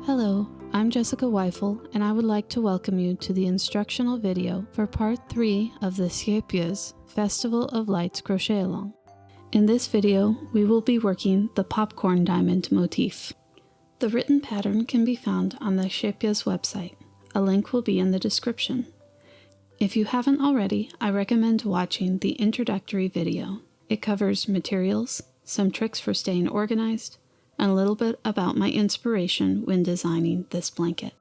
Hello, I'm Jessica Weifel, and I would like to welcome you to the instructional video for part 3 of the Scheepjes Festival of Lights Crochet Along. In this video, we will be working the popcorn diamond motif. The written pattern can be found on the Scheepjes website. A link will be in the description. If you haven't already, I recommend watching the introductory video. It covers materials, some tricks for staying organized, and a little bit about my inspiration when designing this blanket.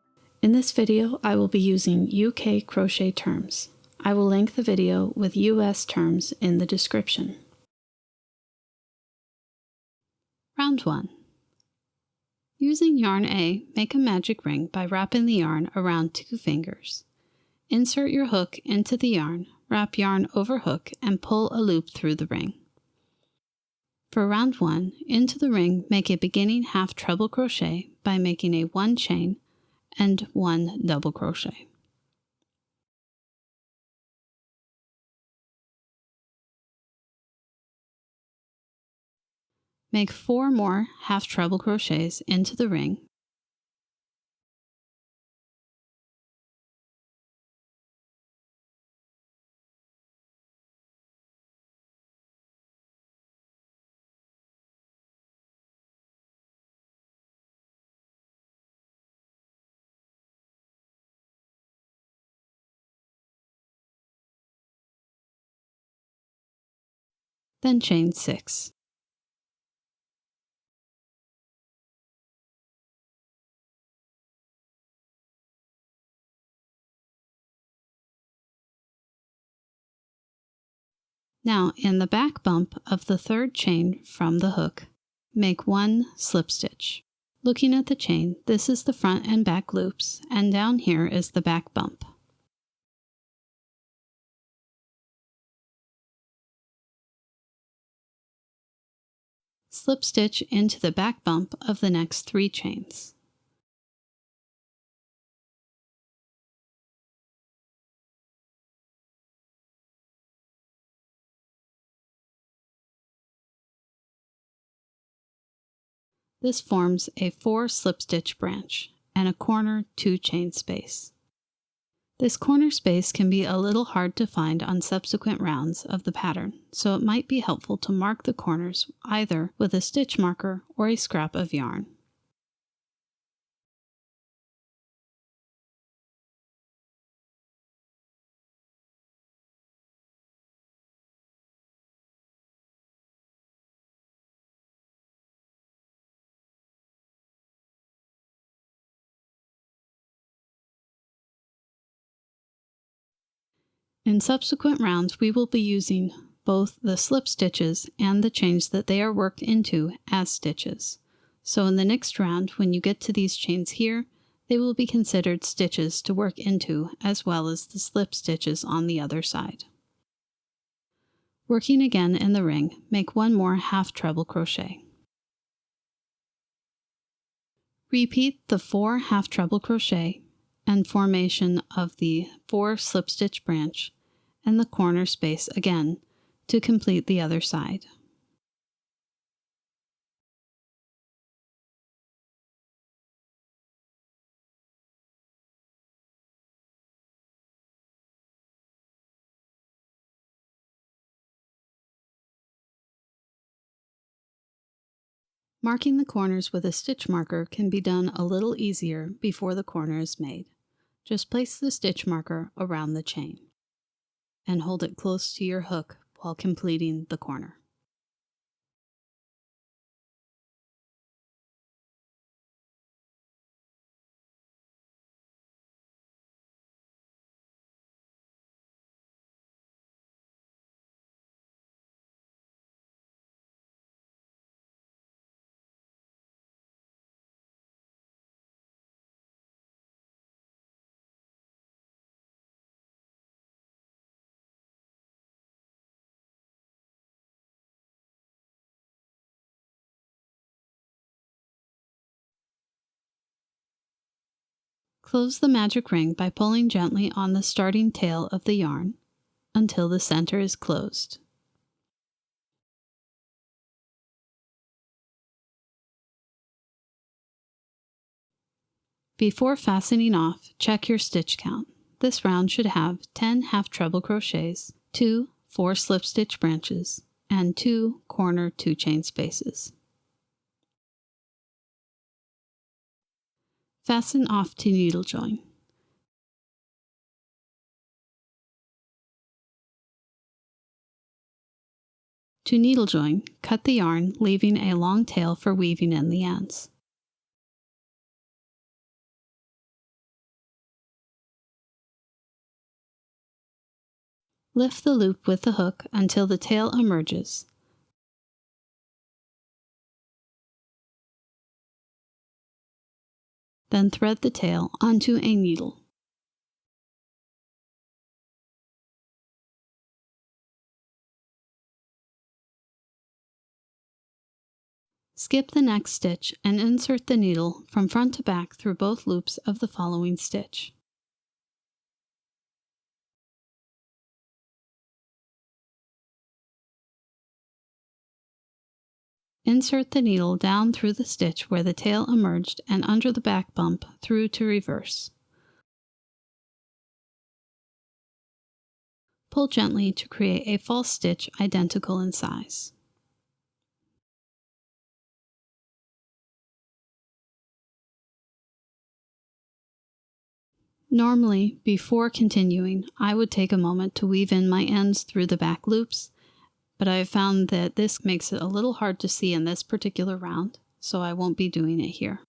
In this video, I will be using UK crochet terms. I will link the video with US terms in the description. Round 1. Using yarn A, make a magic ring by wrapping the yarn around 2 fingers. Insert your hook into the yarn, wrap yarn over hook, and pull a loop through the ring. For round 1, into the ring, make a beginning half treble crochet by making a 1 chain and 1 double crochet. Make 4 more half treble crochets into the ring. Then chain 6. Now, in the back bump of the 3rd chain from the hook, make 1 slip stitch. Looking at the chain, this is the front and back loops, and down here is the back bump. Slip stitch into the back bump of the next 3 chains. This forms a 4 slip stitch branch and a corner 2 chain space. This corner space can be a little hard to find on subsequent rounds of the pattern, so it might be helpful to mark the corners either with a stitch marker or a scrap of yarn. In subsequent rounds, we will be using both the slip stitches and the chains that they are worked into as stitches. So in the next round, when you get to these chains here, they will be considered stitches to work into as well as the slip stitches on the other side. Working again in the ring, make 1 more half treble crochet. Repeat the 4 half treble crochet and formation of the 4 slip stitch branch and the corner space again to complete the other side. Marking the corners with a stitch marker can be done a little easier before the corner is made. Just place the stitch marker around the chain and hold it close to your hook while completing the corner. Close the magic ring by pulling gently on the starting tail of the yarn until the center is closed. Before fastening off, check your stitch count. This round should have 10 half treble crochets, 2 4 slip stitch branches, and 2 corner 2 chain spaces. Fasten off to needle join. To needle join, cut the yarn, leaving a long tail for weaving in the ends. Lift the loop with the hook until the tail emerges. Then thread the tail onto a needle. Skip the next stitch and insert the needle from front to back through both loops of the following stitch. Insert the needle down through the stitch where the tail emerged and under the back bump through to reverse. Pull gently to create a false stitch identical in size. Normally, before continuing, I would take a moment to weave in my ends through the back loops, but I have found that this makes it a little hard to see in this particular round, so I won't be doing it here.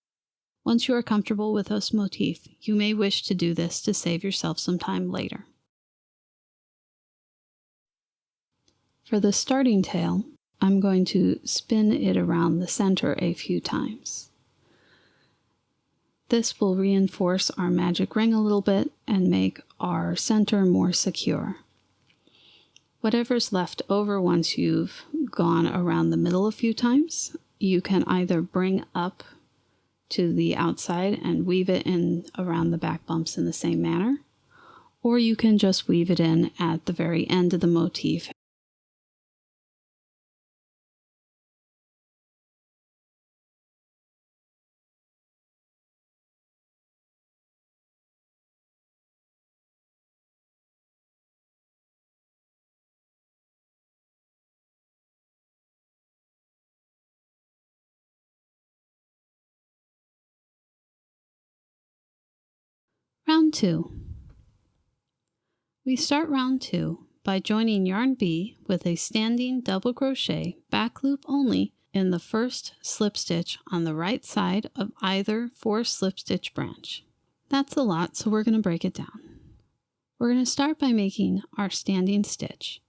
Once you are comfortable with this motif, you may wish to do this to save yourself some time later. For the starting tail, I'm going to spin it around the center a few times. This will reinforce our magic ring a little bit and make our center more secure. Whatever's left over once you've gone around the middle a few times, you can either bring up to the outside and weave it in around the back bumps in the same manner, or you can just weave it in at the very end of the motif. Round 2. We start round 2 by joining yarn B with a standing double crochet back loop only in the first slip stitch on the right side of either 4 slip stitch branch. That's a lot, so we're going to break it down. We're going to start by making our standing stitch.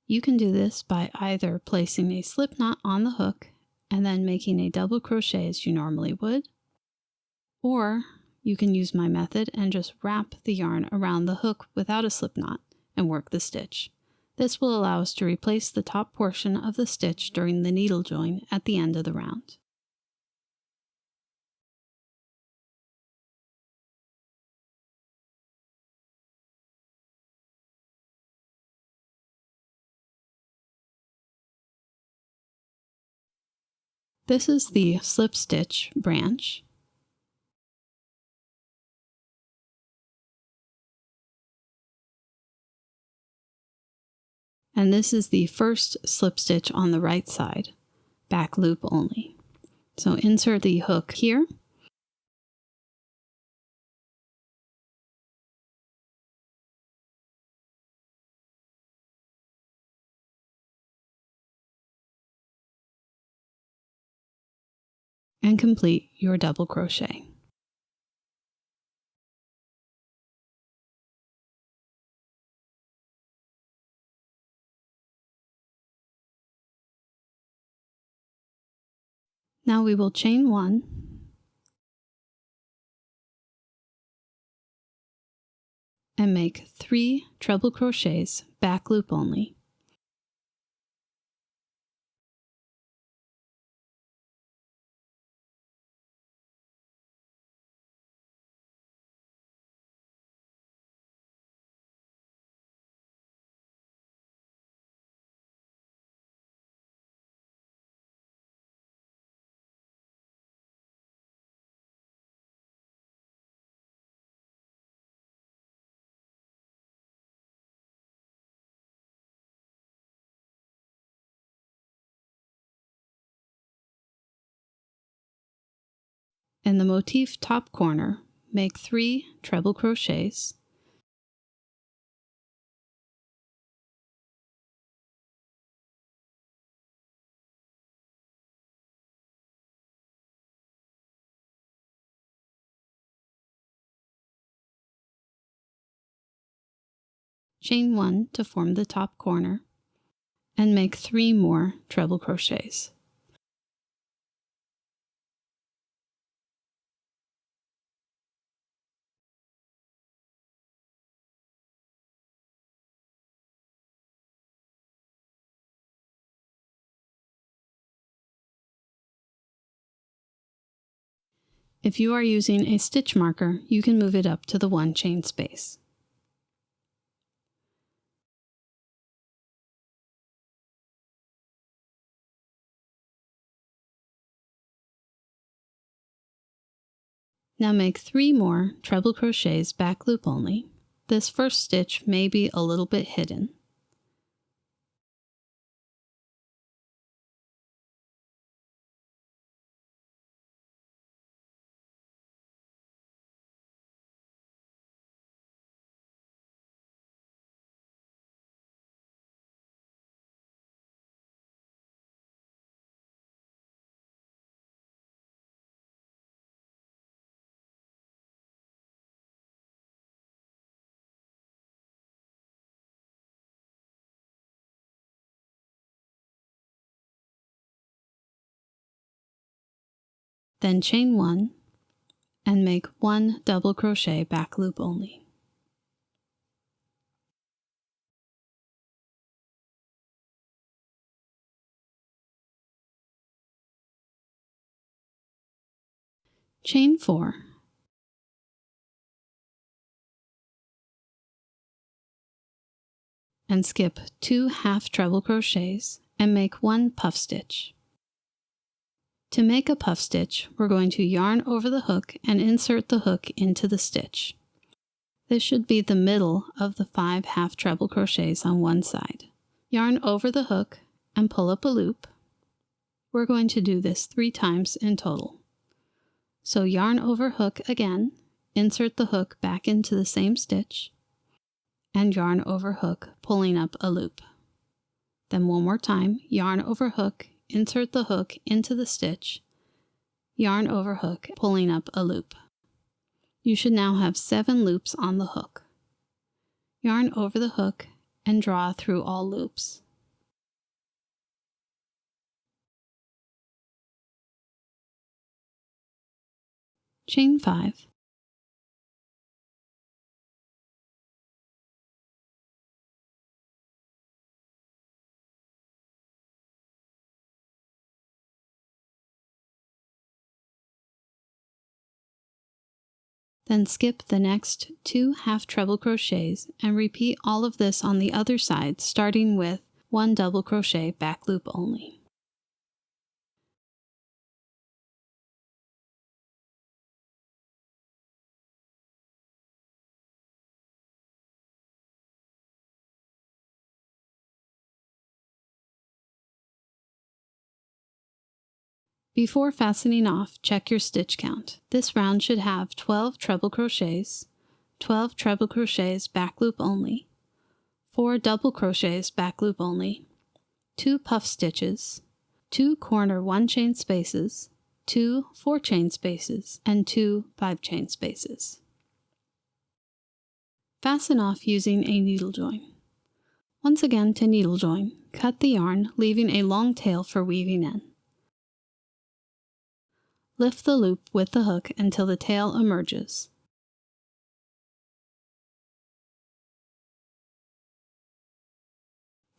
You can do this by either placing a slip knot on the hook and then making a double crochet as you normally would, or you can use my method and just wrap the yarn around the hook without a slip knot and work the stitch. This will allow us to replace the top portion of the stitch during the needle join at the end of the round. This is the slip stitch branch. And this is the first slip stitch on the right side, back loop only. So insert the hook here, and complete your double crochet. Now we will chain 1 and make 3 treble crochets back loop only. In the motif top corner, make 3 treble crochets, chain 1 to form the top corner, and make 3 more treble crochets. If you are using a stitch marker, you can move it up to the 1 chain space. Now make 3 more treble crochets back loop only. This first stitch may be a little bit hidden. Then chain 1 and make 1 double crochet back loop only. Chain 4 and skip 2 half treble crochets and make 1 puff stitch. To make a puff stitch, we're going to yarn over the hook and insert the hook into the stitch. This should be the middle of the 5 half treble crochets on one side. Yarn over the hook and pull up a loop. We're going to do this 3 times in total. So yarn over hook again, insert the hook back into the same stitch, and yarn over hook, pulling up a loop. Then one more time, yarn over hook, insert the hook into the stitch, yarn over hook, pulling up a loop. You should now have 7 loops on the hook. Yarn over the hook and draw through all loops. Chain 5. Then skip the next 2 half treble crochets and repeat all of this on the other side, starting with 1 double crochet back loop only. Before fastening off, check your stitch count. This round should have 12 treble crochets, 12 treble crochets back loop only, 4 double crochets back loop only, 2 puff stitches, 2 corner 1 chain spaces, 2 4 chain spaces, and 2 5 chain spaces. Fasten off using a needle join. Once again, to needle join, cut the yarn, leaving a long tail for weaving in. Lift the loop with the hook until the tail emerges.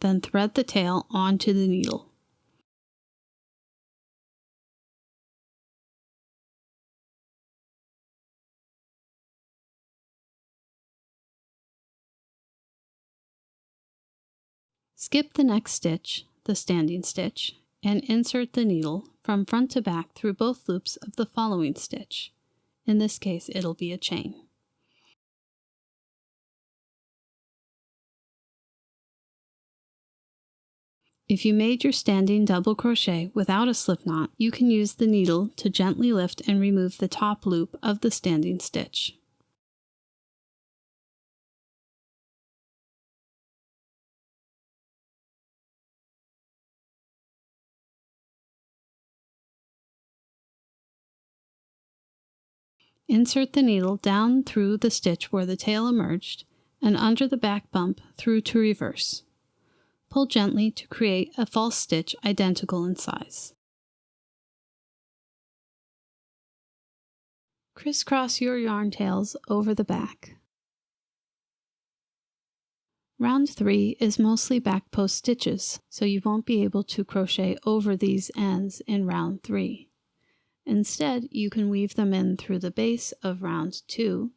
Then thread the tail onto the needle. Skip the next stitch, the standing stitch, and insert the needle from front to back through both loops of the following stitch. In this case, it'll be a chain. If you made your standing double crochet without a slip knot, you can use the needle to gently lift and remove the top loop of the standing stitch. Insert the needle down through the stitch where the tail emerged and under the back bump through to reverse. Pull gently to create a false stitch identical in size. Crisscross your yarn tails over the back. Round 3 is mostly back post stitches, so you won't be able to crochet over these ends in round 3. Instead, you can weave them in through the base of round 2,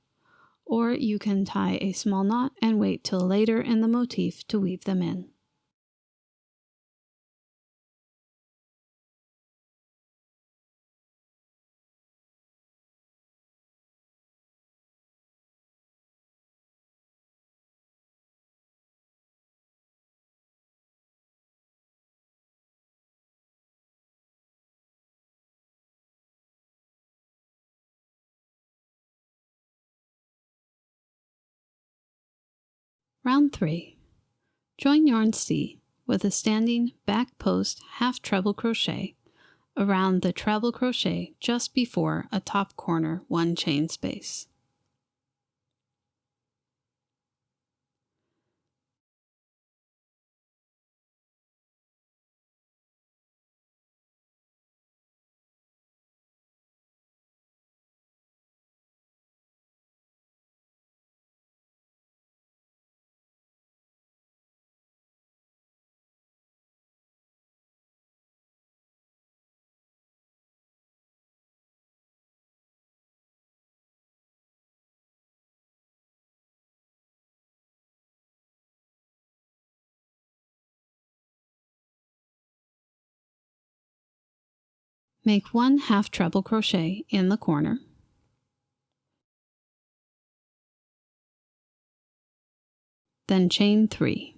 or you can tie a small knot and wait till later in the motif to weave them in. Round 3. Join yarn C with a standing back post half treble crochet around the treble crochet just before a top corner 1 chain space. Make 1 half treble crochet in the corner, then chain 3.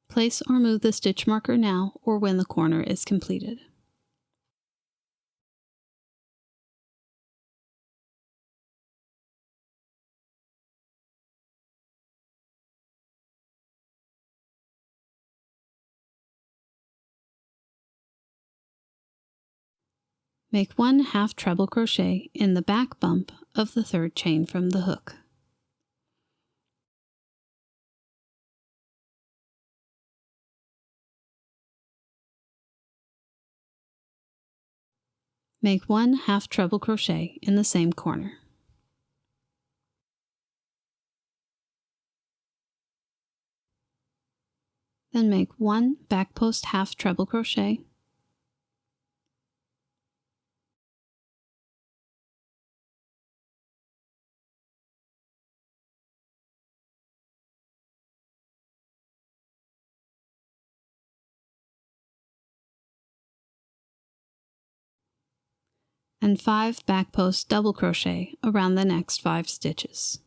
Place or move the stitch marker now or when the corner is completed. Make 1 half treble crochet in the back bump of the 3rd chain from the hook. Make 1 half treble crochet in the same corner. Then make 1 back post half treble crochet, and 5 back post double crochet around the next 5 stitches.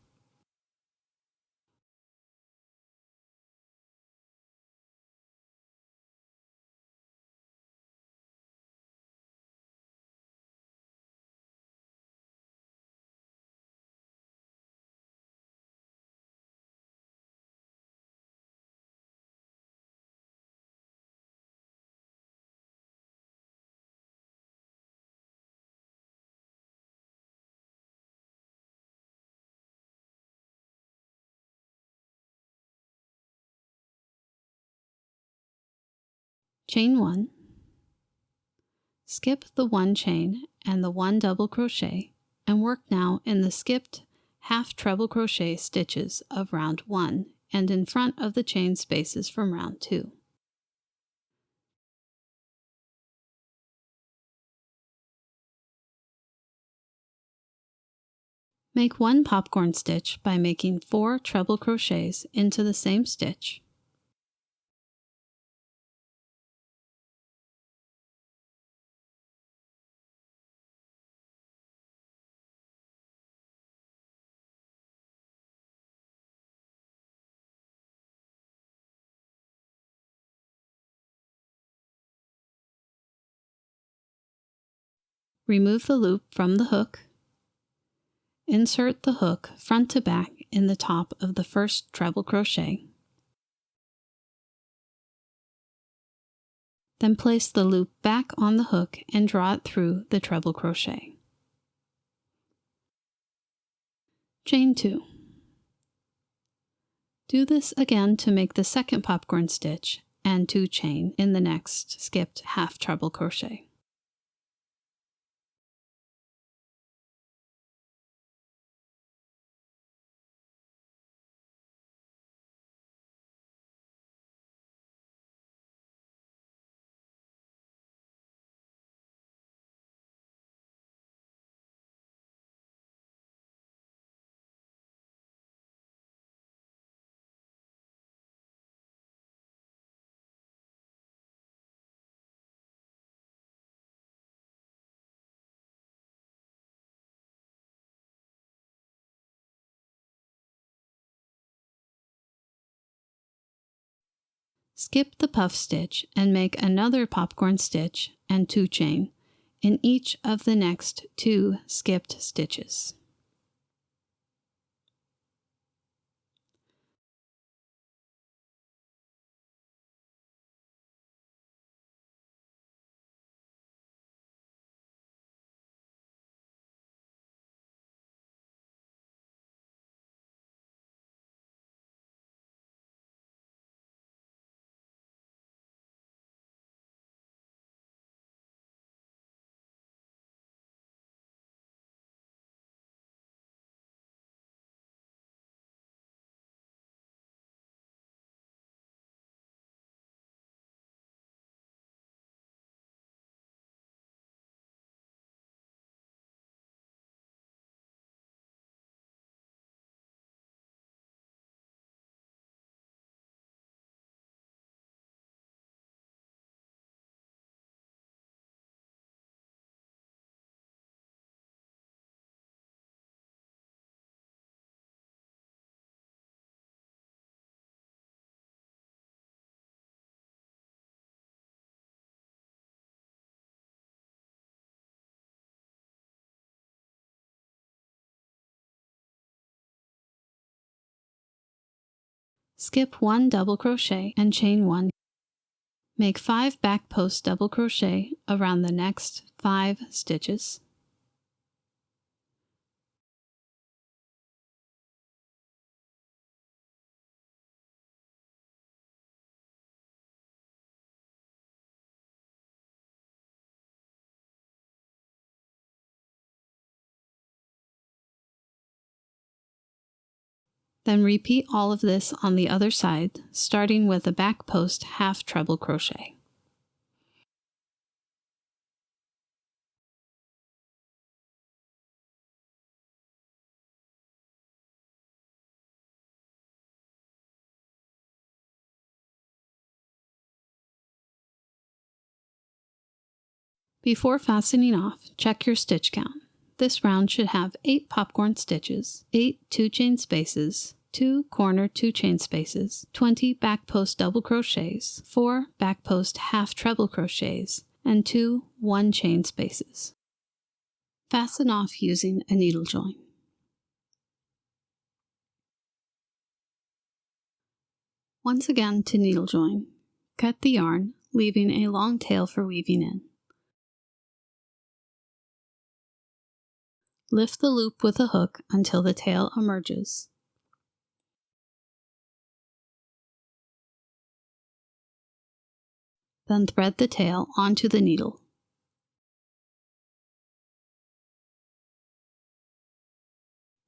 Chain 1, skip the 1 chain and the 1 double crochet, and work now in the skipped half treble crochet stitches of round 1 and in front of the chain spaces from round 2. Make 1 popcorn stitch by making 4 treble crochets into the same stitch, Remove the loop from the hook. Insert the hook front to back in the top of the first treble crochet. Then place the loop back on the hook and draw it through the treble crochet. Chain 2. Do this again to make the second popcorn stitch and 2 chain in the next skipped half treble crochet. Skip the puff stitch and make another popcorn stitch and 2 chain in each of the next 2 skipped stitches. Skip 1 double crochet and chain 1. Make 5 back post double crochet around the next 5 stitches. Then repeat all of this on the other side, starting with a back post half treble crochet. Before fastening off, check your stitch count. This round should have 8 popcorn stitches, 8 2-chain spaces, 2 corner 2-chain spaces, 20 back post double crochets, 4 back post half treble crochets, and 2 1-chain spaces. Fasten off using a needle join. Once again to needle join, cut the yarn, leaving a long tail for weaving in. Lift the loop with a hook until the tail emerges. Then thread the tail onto the needle.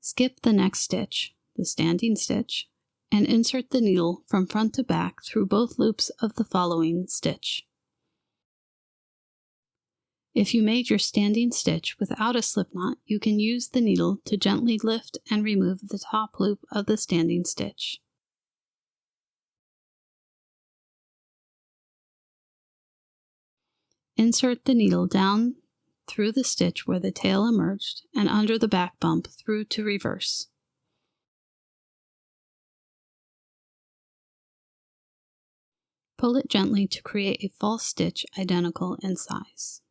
Skip the next stitch, the standing stitch, and insert the needle from front to back through both loops of the following stitch. If you made your standing stitch without a slipknot, you can use the needle to gently lift and remove the top loop of the standing stitch. Insert the needle down through the stitch where the tail emerged and under the back bump through to reverse. Pull it gently to create a false stitch identical in size.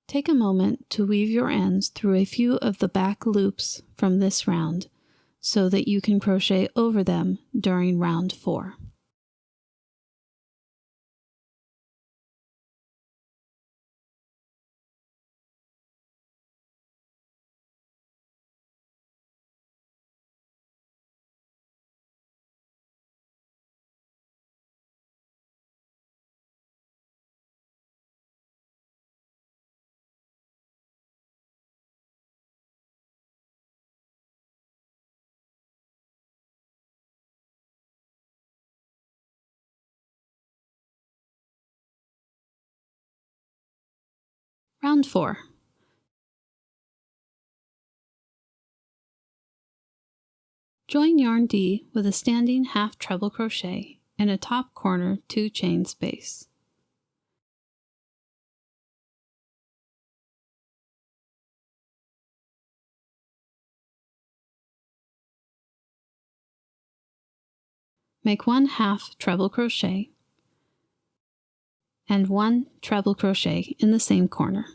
Take a moment to weave your ends through a few of the back loops from this round so that you can crochet over them during round 4. Round 4. Join yarn D with a standing half treble crochet in a top corner 2 chain space. Make 1 half treble crochet and 1 treble crochet in the same corner.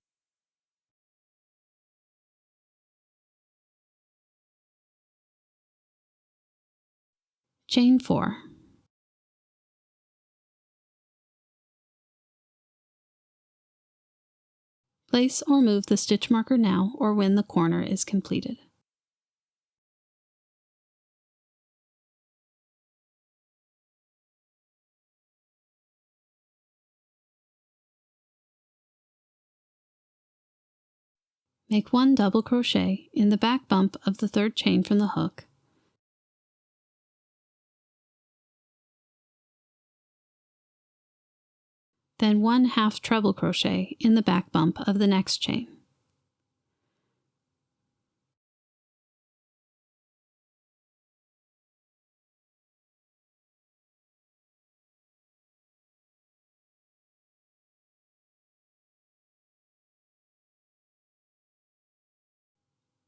Chain 4. Place or move the stitch marker now or when the corner is completed. Make 1 double crochet in the back bump of the 3rd chain from the hook, then 1 half treble crochet in the back bump of the next chain.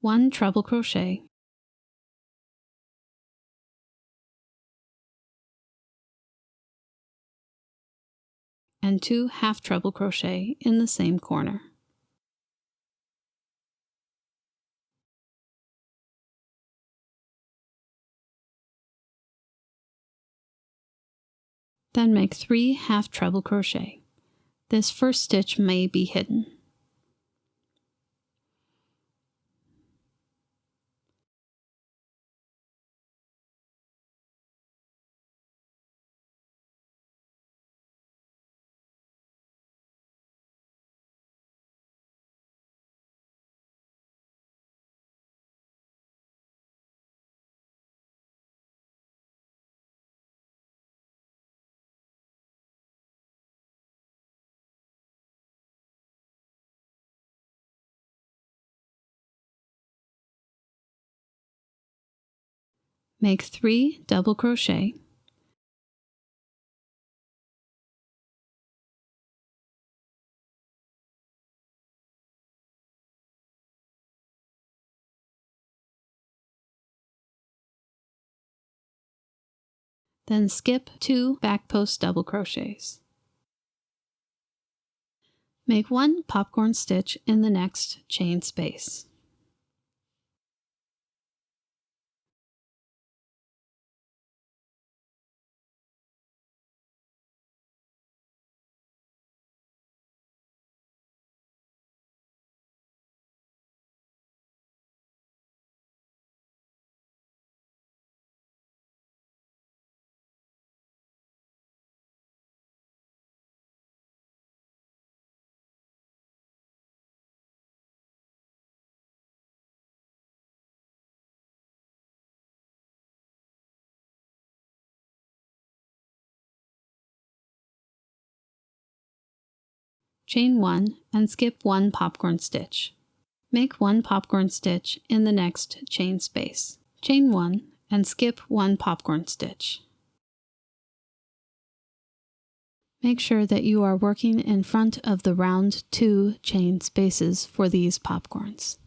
One treble crochet, and 2 half treble crochet in the same corner. Then make 3 half treble crochet. This first stitch may be hidden. Make 3 double crochet, then skip 2 back post double crochets. Make 1 popcorn stitch in the next chain space. Chain 1 and skip 1 popcorn stitch. Make 1 popcorn stitch in the next chain space. Chain 1 and skip 1 popcorn stitch. Make sure that you are working in front of the round 2 chain spaces for these popcorns.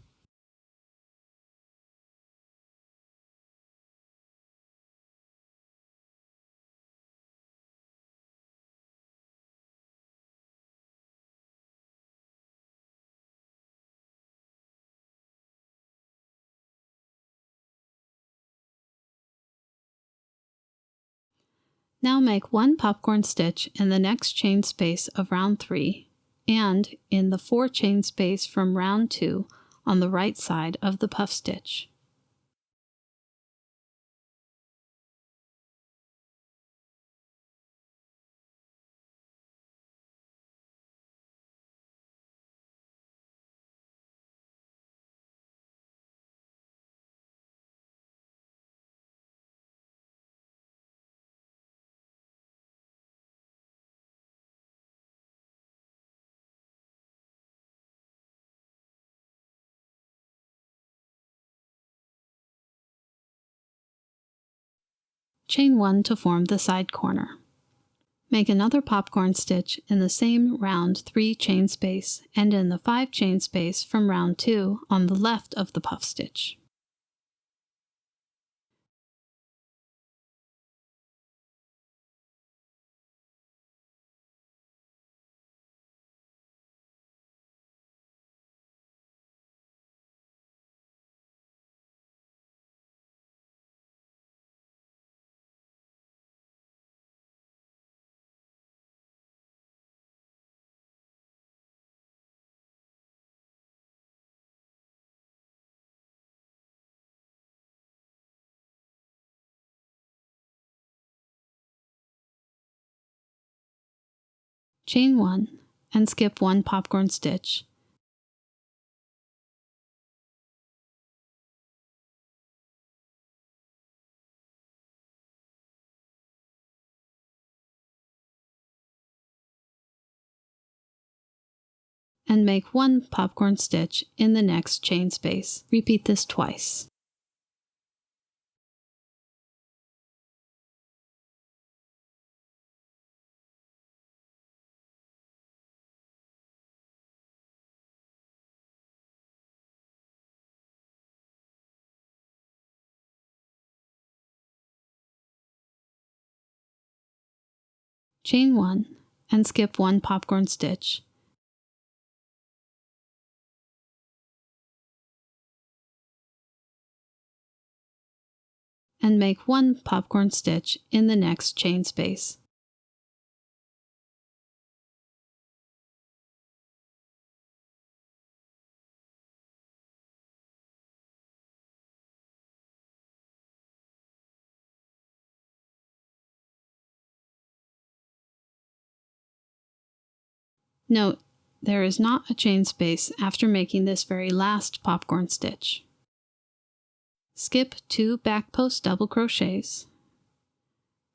Now make one popcorn stitch in the next chain space of round 3 and in the 4 chain space from round 2 on the right side of the puff stitch. Chain 1 to form the side corner. Make another popcorn stitch in the same round 3 chain space and in the 5 chain space from round 2 on the left of the puff stitch. Chain 1 and skip 1 popcorn stitch. And make 1 popcorn stitch in the next chain space. Repeat this twice. Chain 1 and skip 1 popcorn stitch. And make 1 popcorn stitch in the next chain space. Note, there is not a chain space after making this very last popcorn stitch. Skip 2 back post double crochets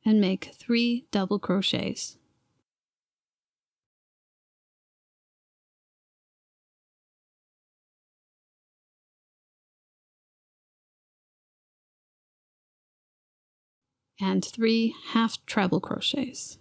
and make 3 double crochets. And 3 half treble crochets.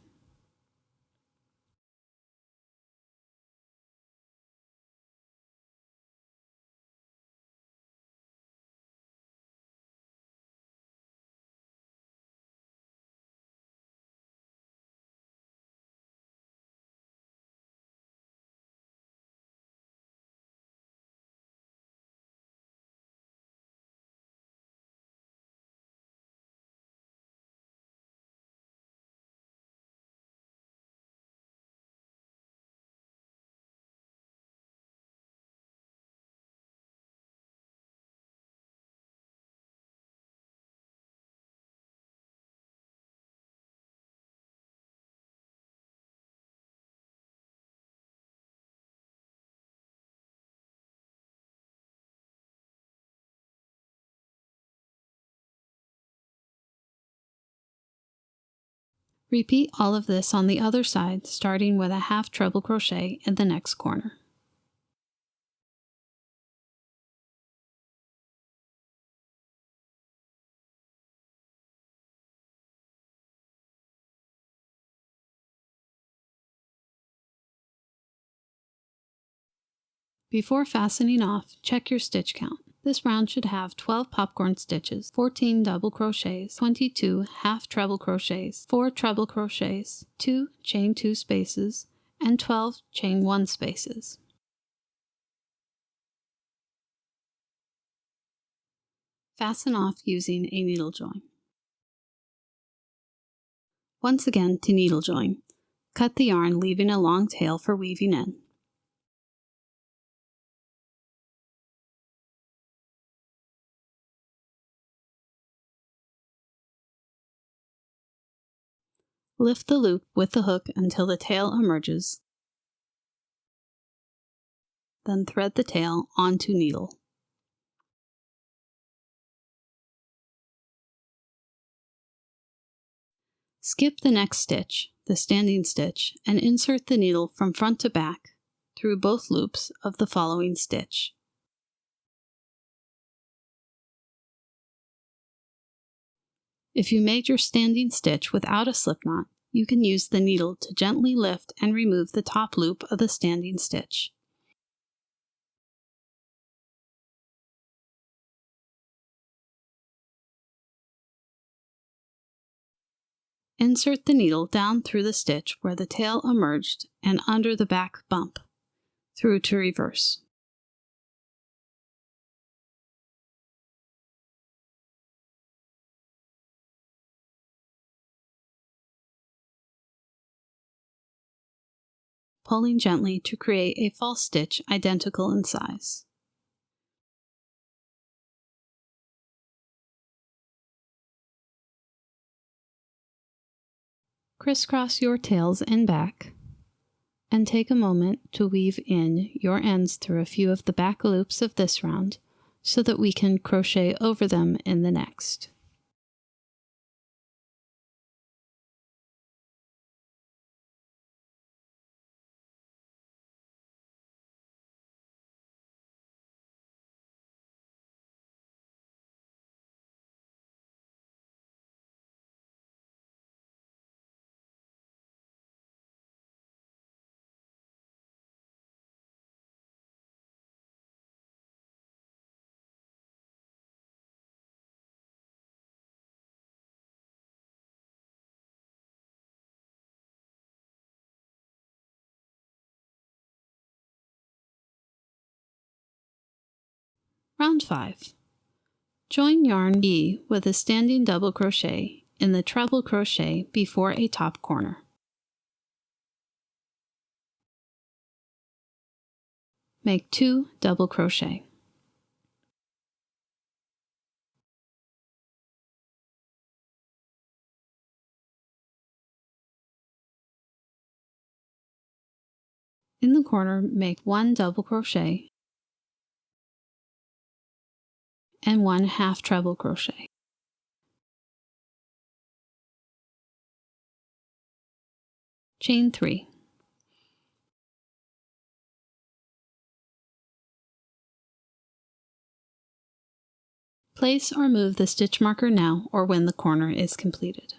Repeat all of this on the other side, starting with a half treble crochet in the next corner. Before fastening off, check your stitch count. This round should have 12 popcorn stitches, 14 double crochets, 22 half treble crochets, 4 treble crochets, 2 chain 2 spaces, and 12 chain 1 spaces. Fasten off using a needle join. Once again to needle join. Cut the yarn, leaving a long tail for weaving in. Lift the loop with the hook until the tail emerges, then thread the tail onto needle. Skip the next stitch, the standing stitch, and insert the needle from front to back through both loops of the following stitch. If you made your standing stitch without a slipknot, you can use the needle to gently lift and remove the top loop of the standing stitch. Insert the needle down through the stitch where the tail emerged and under the back bump, through to reverse. Pulling gently to create a false stitch identical in size. Crisscross your tails and back, and take a moment to weave in your ends through a few of the back loops of this round so that we can crochet over them in the next. Round 5. Join yarn E with a standing double crochet in the treble crochet before a top corner. Make 2 double crochet. In the corner, make 1 double crochet and 1 half treble crochet. Chain 3. Place or move the stitch marker now or when the corner is completed.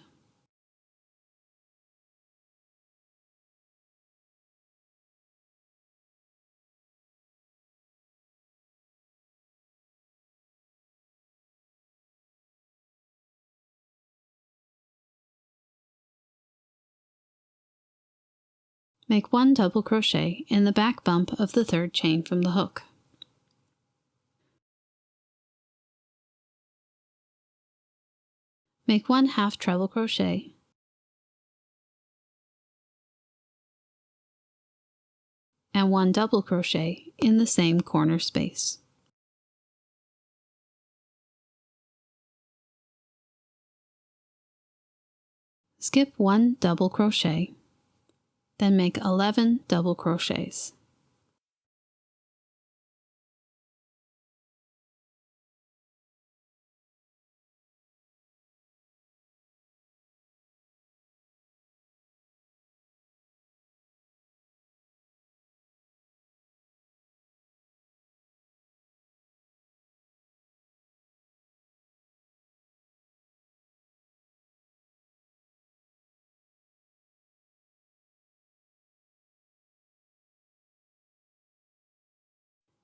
Make 1 double crochet in the back bump of the third chain from the hook. Make 1 half treble crochet and 1 double crochet in the same corner space. Skip 1 double crochet, then make 11 double crochets.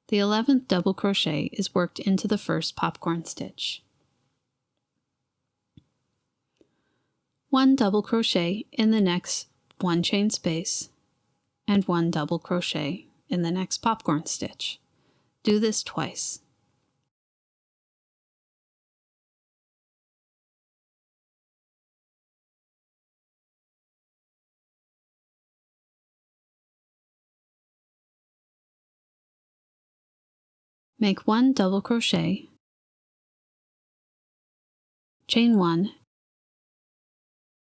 The 11th double crochet is worked into the first popcorn stitch. 1 double crochet in the next 1 chain space and 1 double crochet in the next popcorn stitch. Do this twice. Make 1 double crochet, chain 1,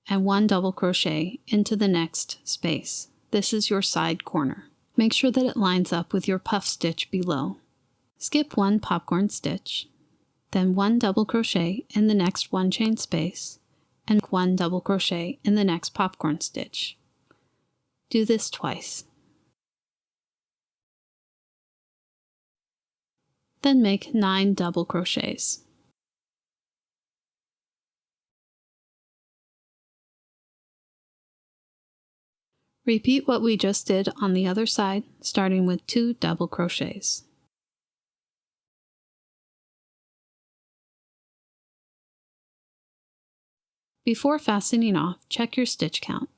and 1 double crochet into the next space. This is your side corner. Make sure that it lines up with your puff stitch below. Skip 1 popcorn stitch, then 1 double crochet in the next 1 chain space, and 1 double crochet in the next popcorn stitch. Do this twice. Then make 9 double crochets. Repeat what we just did on the other side, starting with 2 double crochets. Before fastening off, check your stitch count.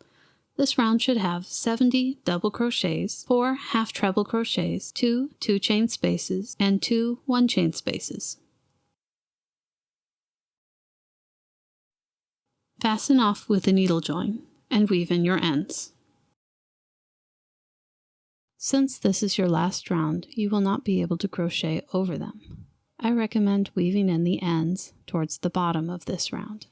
This round should have 70 double crochets, 4 half treble crochets, 2 2-chain spaces, and 2 1-chain spaces. Fasten off with a needle join and weave in your ends. Since this is your last round, you will not be able to crochet over them. I recommend weaving in the ends towards the bottom of this round.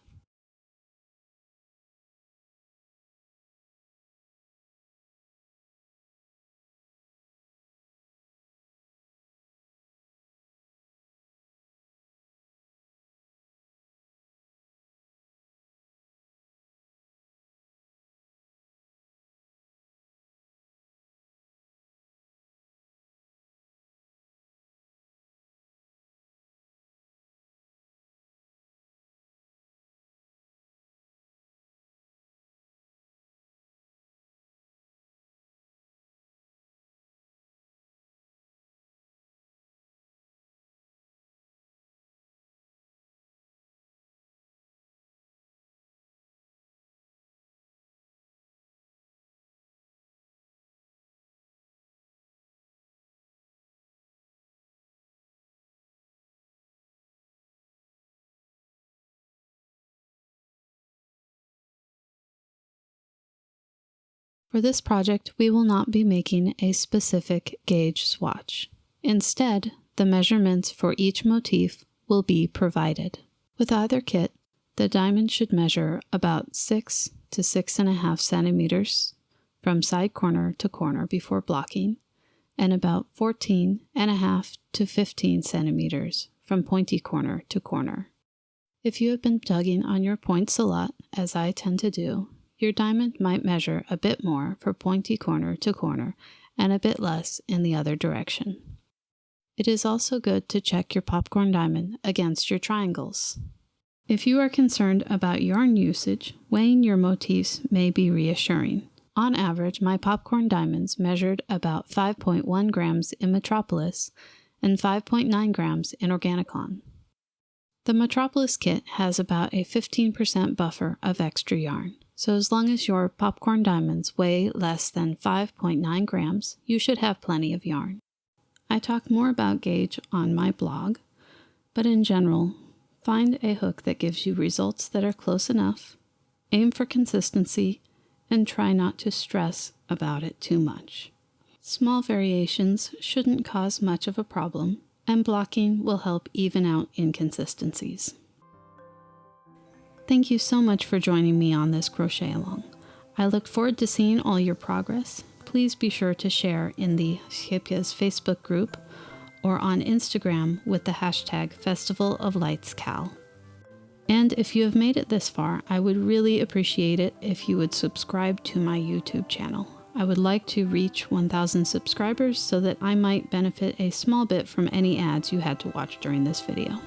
For this project, we will not be making a specific gauge swatch. Instead, the measurements for each motif will be provided. With either kit, the diamond should measure about 6 to 6.5 centimeters from side corner to corner before blocking, and about 14.5 to 15 centimeters from pointy corner to corner. If you have been tugging on your points a lot, as I tend to do, your diamond might measure a bit more for pointy corner to corner and a bit less in the other direction. It is also good to check your popcorn diamond against your triangles. If you are concerned about yarn usage, weighing your motifs may be reassuring. On average, my popcorn diamonds measured about 5.1 grams in Metropolis and 5.9 grams in Organicon. The Metropolis kit has about a 15% buffer of extra yarn. So as long as your popcorn diamonds weigh less than 5.9 grams, you should have plenty of yarn. I talk more about gauge on my blog, but in general, find a hook that gives you results that are close enough, aim for consistency, and try not to stress about it too much. Small variations shouldn't cause much of a problem, and blocking will help even out inconsistencies. Thank you so much for joining me on this crochet along. I look forward to seeing all your progress. Please be sure to share in the Scheepjes Facebook group or on Instagram with the hashtag Festival of Lights Cal. And if you have made it this far, I would really appreciate it if you would subscribe to my YouTube channel. I would like to reach 1,000 subscribers so that I might benefit a small bit from any ads you had to watch during this video.